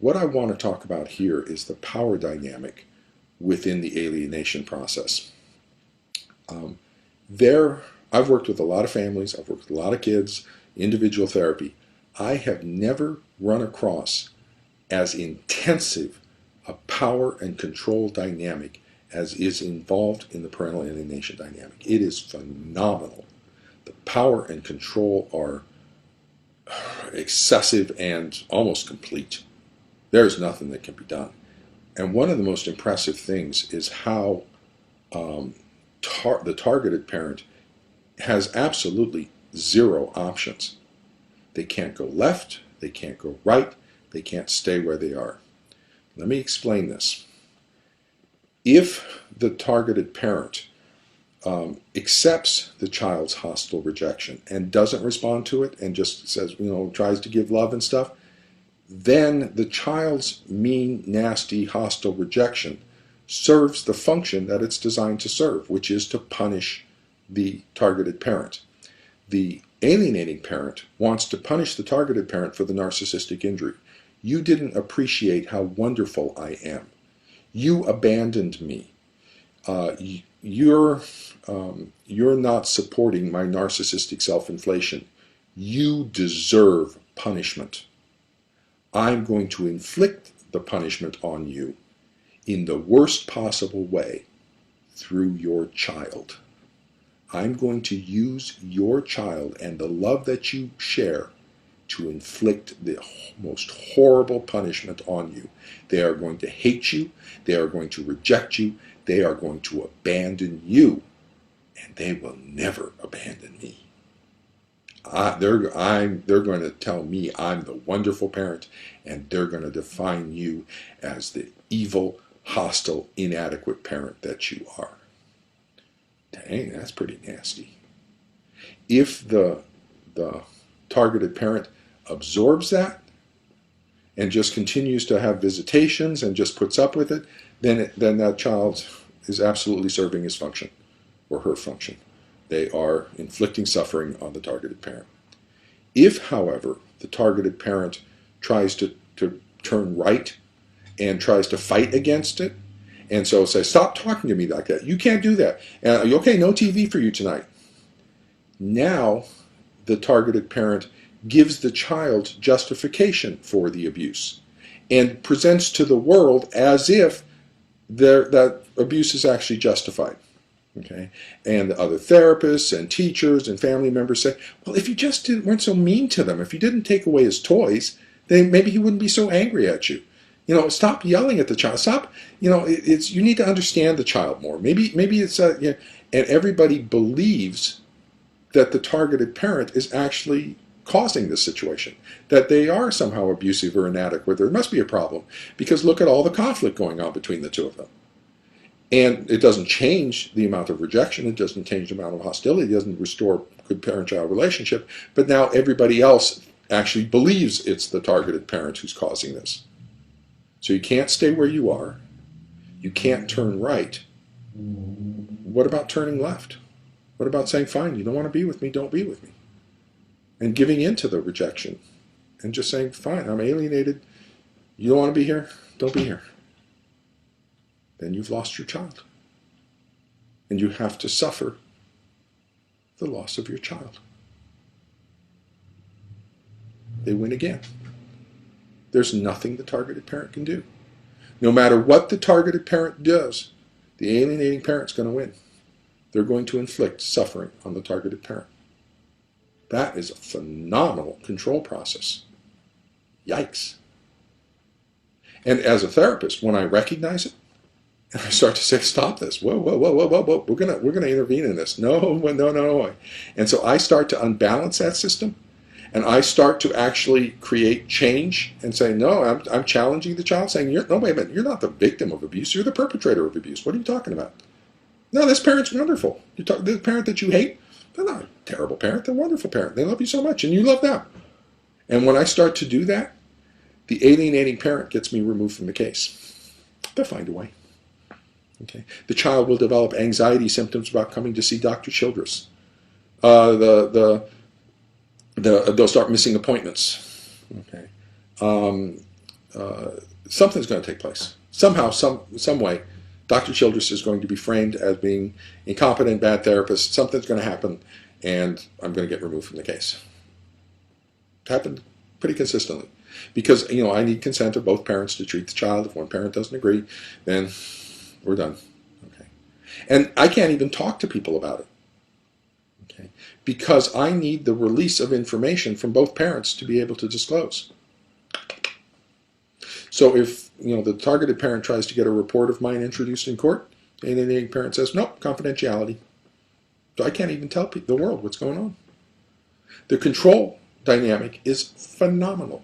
What I want to talk about here is the power dynamic within the alienation process. I've worked with a lot of families, I've worked with a lot of kids, individual therapy. I have never run across as intensive a power and control dynamic as is involved in the parental alienation dynamic. It is phenomenal. The power and control are excessive and almost complete. There's nothing that can be done. And one of the most impressive things is how the targeted parent has absolutely zero options. They can't go left, they can't go right, they can't stay where they are. Let me explain this. If the targeted parent accepts the child's hostile rejection and doesn't respond to it and just says, tries to give love and stuff, then the child's mean, nasty, hostile rejection serves the function that it's designed to serve, which is to punish the targeted parent. The alienating parent wants to punish the targeted parent for the narcissistic injury. You didn't appreciate how wonderful I am. You abandoned me. You're not supporting my narcissistic self-inflation. You deserve punishment. I'm going to inflict the punishment on you in the worst possible way through your child. I'm going to use your child and the love that you share to inflict the most horrible punishment on you. They are going to hate you. They are going to reject you. They are going to abandon you. And they will never abandon me. They're going to tell me I'm the wonderful parent, and they're going to define you as the evil, hostile, inadequate parent that you are. Dang, that's pretty nasty. If the targeted parent absorbs that and just continues to have visitations and just puts up with it, then that child is absolutely serving his function or her function. They are inflicting suffering on the targeted parent. If, however, the targeted parent tries to turn right and tries to fight against it, and so say, stop talking to me like that. You can't do that. Okay, no TV for you tonight. Now, the targeted parent gives the child justification for the abuse and presents to the world as if that abuse is actually justified. Okay, and the other therapists and teachers and family members say, well, if you just weren't so mean to them, if you didn't take away his toys, then maybe he wouldn't be so angry at you. Stop yelling at the child. Stop. You need to understand the child more. Maybe it's and everybody believes that the targeted parent is actually causing this situation, that they are somehow abusive or inadequate. There must be a problem because look at all the conflict going on between the two of them. And it doesn't change the amount of rejection. It doesn't change the amount of hostility. It doesn't restore good parent-child relationship. But now everybody else actually believes it's the targeted parent who's causing this. So you can't stay where you are. You can't turn right. What about turning left? What about saying, fine, you don't want to be with me, don't be with me? And giving in to the rejection and just saying, fine, I'm alienated. You don't want to be here? Don't be here. Then you've lost your child. And you have to suffer the loss of your child. They win again. There's nothing the targeted parent can do. No matter what the targeted parent does, the alienating parent's going to win. They're going to inflict suffering on the targeted parent. That is a phenomenal control process. Yikes. And as a therapist, when I recognize it, and I start to say, stop this. Whoa. We're gonna intervene in this. No. And so I start to unbalance that system, and I start to actually create change and say, no, I'm challenging the child, saying, no, wait a minute, you're not the victim of abuse. You're the perpetrator of abuse. What are you talking about? No, this parent's wonderful. The parent that you hate, they're not a terrible parent. They're a wonderful parent. They love you so much, and you love them. And when I start to do that, the alienating parent gets me removed from the case. They'll find a way. Okay. The child will develop anxiety symptoms about coming to see Dr. Childress. They'll start missing appointments. Okay. something's going to take place. Somehow, some way, Dr. Childress is going to be framed as being incompetent, bad therapist. Something's going to happen, and I'm going to get removed from the case. It happened pretty consistently. Because, I need consent of both parents to treat the child. If one parent doesn't agree, then we're done. Okay. And I can't even talk to people about it. Okay. Because I need the release of information from both parents to be able to disclose. So if, the targeted parent tries to get a report of mine introduced in court, and then the parent says, nope, confidentiality. So I can't even tell the world what's going on. The control dynamic is phenomenal.